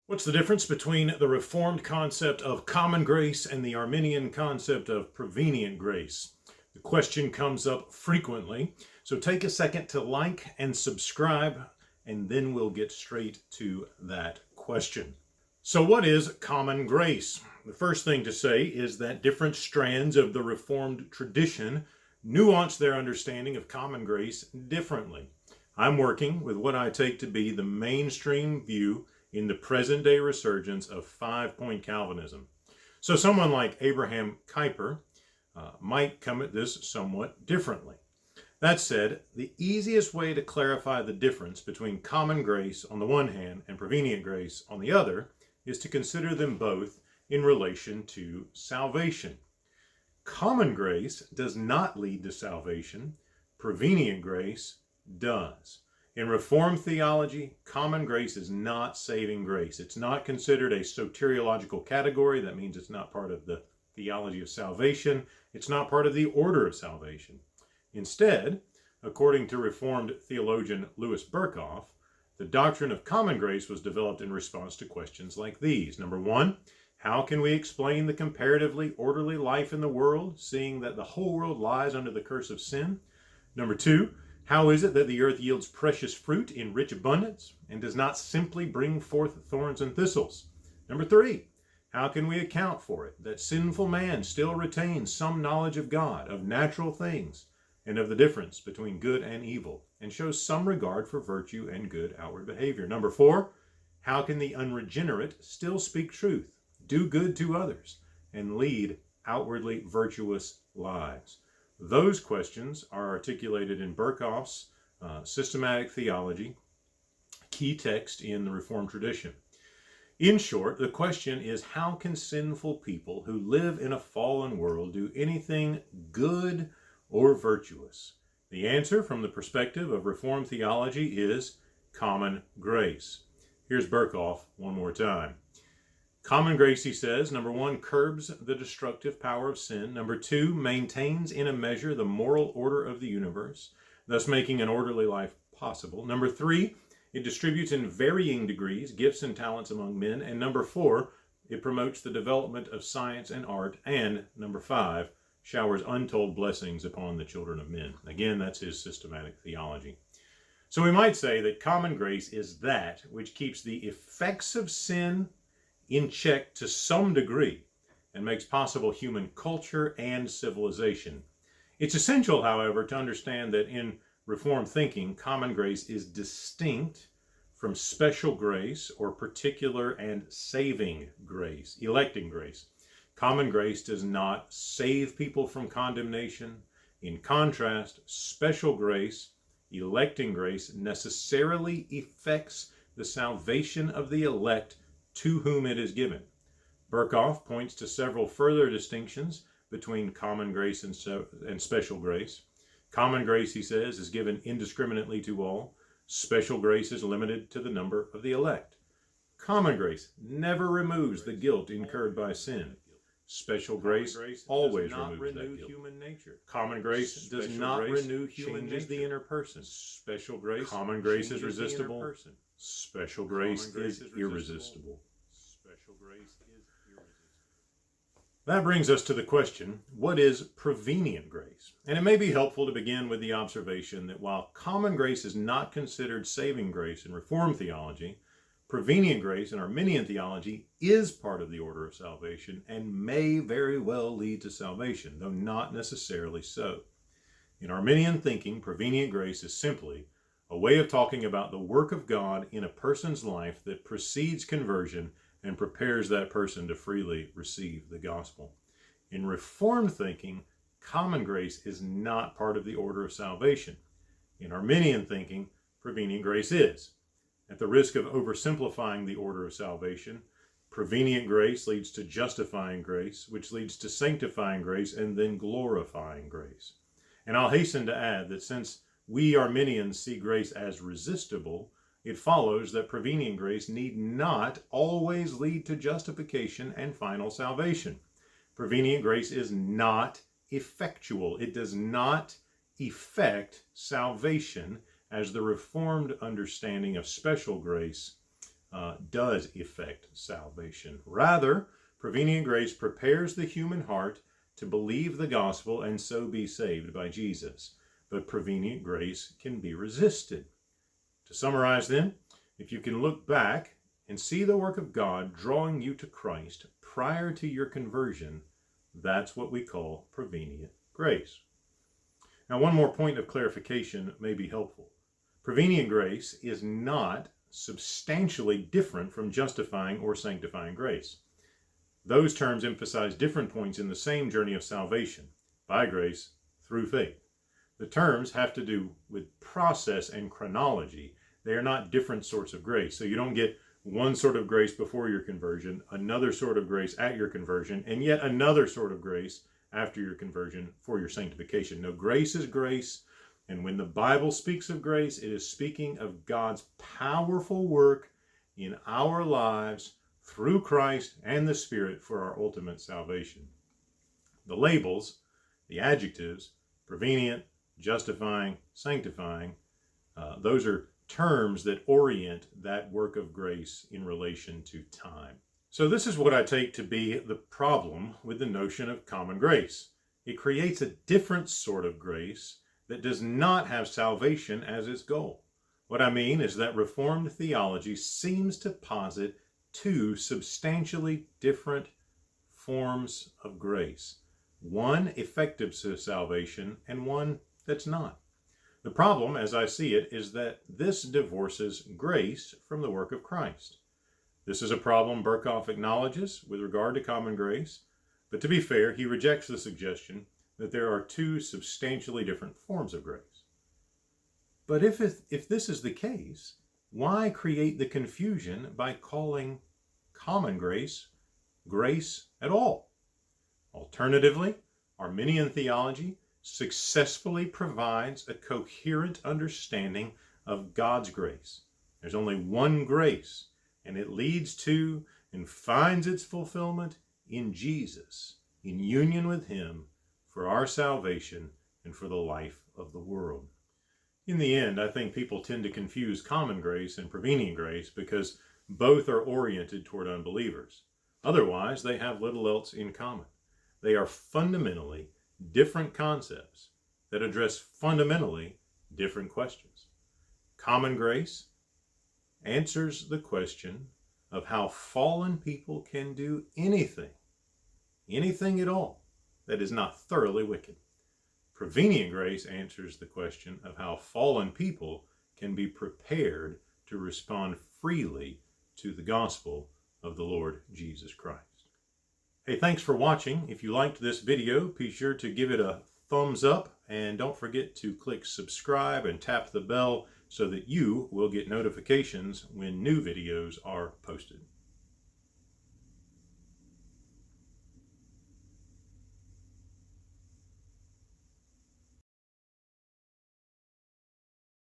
What's the difference between the Reformed concept of common grace and the Arminian concept of prevenient grace? The question comes up frequently, so take a second to like and subscribe, and then we'll get straight to that question. So what is common grace? The first thing to say is that different strands of the Reformed tradition nuance their understanding of common grace differently. I'm working with what I take to be the mainstream view in the present-day resurgence of five-point Calvinism. So someone like Abraham Kuyper might come at this somewhat differently. That said, the easiest way to clarify the difference between common grace on the one hand and prevenient grace on the other is to consider them both in relation to salvation. Common grace does not lead to salvation. Prevenient grace does. In Reformed theology, common grace is not saving grace. It's not considered a soteriological category. That means it's not part of the theology of salvation. It's not part of the order of salvation. Instead, according to Reformed theologian Louis Berkhof, the doctrine of common grace was developed in response to questions like these. Number one, how can we explain the comparatively orderly life in the world, seeing that the whole world lies under the curse of sin? Number two, how is it that the earth yields precious fruit in rich abundance and does not simply bring forth thorns and thistles? Number three, how can we account for it that sinful man still retains some knowledge of God, of natural things, and of the difference between good and evil, and shows some regard for virtue and good outward behavior? Number four, how can the unregenerate still speak truth, do good to others, and lead outwardly virtuous lives? Those questions are articulated in Berkhof's Systematic Theology, key text in the Reformed tradition. In short, the question is, how can sinful people who live in a fallen world do anything good or virtuous? The answer from the perspective of Reformed theology is common grace. Here's Berkhof one more time. Common grace, he says, number one, curbs the destructive power of sin. Number two, maintains in a measure the moral order of the universe, thus making an orderly life possible. Number three, it distributes in varying degrees gifts and talents among men. And number four, it promotes the development of science and art. And number five, showers untold blessings upon the children of men. Again, that's his systematic theology. So we might say that common grace is that which keeps the effects of sin in check to some degree and makes possible human culture and civilization. It's essential, however, to understand that in Reformed thinking, common grace is distinct from special grace or particular and saving grace, electing grace. Common grace does not save people from condemnation. In contrast, special grace, electing grace, necessarily effects the salvation of the elect to whom it is given. Berkhof points to several further distinctions between common grace and special grace. Common grace, he says, is given indiscriminately to all. Special grace is limited to the number of the elect. Common grace never removes the guilt incurred by sin. Special grace always removes that guilt. Human nature. Common grace does not renew human nature. The inner person. Special grace. Common grace is resistible. Special grace is irresistible. Special grace is irresistible. That brings us to the question, what is prevenient grace? And it may be helpful to begin with the observation that while common grace is not considered saving grace in Reformed theology, prevenient grace in Arminian theology is part of the order of salvation and may very well lead to salvation, though not necessarily so. In Arminian thinking, prevenient grace is simply a way of talking about the work of God in a person's life that precedes conversion and prepares that person to freely receive the gospel. In Reformed thinking, common grace is not part of the order of salvation. In Arminian thinking, prevenient grace is. At the risk of oversimplifying the order of salvation, prevenient grace leads to justifying grace, which leads to sanctifying grace and then glorifying grace. And I'll hasten to add that since we Arminians see grace as resistible, it follows that prevenient grace need not always lead to justification and final salvation. Prevenient grace is not effectual. It does not effect salvation as the Reformed understanding of special grace does effect salvation. Rather, prevenient grace prepares the human heart to believe the gospel and so be saved by Jesus. But prevenient grace can be resisted. To summarize then, if you can look back and see the work of God drawing you to Christ prior to your conversion, that's what we call prevenient grace. Now, one more point of clarification may be helpful. Prevenient grace is not substantially different from justifying or sanctifying grace. Those terms emphasize different points in the same journey of salvation, by grace through faith. The terms have to do with process and chronology. They are not different sorts of grace. So you don't get one sort of grace before your conversion, another sort of grace at your conversion, and yet another sort of grace after your conversion for your sanctification. No, grace is grace. And when the Bible speaks of grace, it is speaking of God's powerful work in our lives through Christ and the Spirit for our ultimate salvation. The labels, the adjectives, prevenient, justifying, sanctifying, those are terms that orient that work of grace in relation to time. So this is what I take to be the problem with the notion of common grace. It creates a different sort of grace that does not have salvation as its goal. What I mean is that Reformed theology seems to posit two substantially different forms of grace. One effective to salvation and one that's not. The problem, as I see it, is that this divorces grace from the work of Christ. This is a problem Berkhoff acknowledges with regard to common grace, but to be fair, he rejects the suggestion that there are two substantially different forms of grace. But if this is the case, why create the confusion by calling common grace grace at all? Alternatively, Arminian theology successfully provides a coherent understanding of God's grace. There's only one grace, and it leads to and finds its fulfillment in Jesus, in union with Him for our salvation and for the life of the world. In the end, I think people tend to confuse common grace and prevenient grace because both are oriented toward unbelievers. Otherwise, they have little else in common. They are fundamentally different concepts that address fundamentally different questions. Common grace answers the question of how fallen people can do anything at all, that is not thoroughly wicked. Prevenient grace answers the question of how fallen people can be prepared to respond freely to the gospel of the Lord Jesus Christ. Hey, thanks for watching. If you liked this video, be sure to give it a thumbs up and don't forget to click subscribe and tap the bell so that you will get notifications when new videos are posted.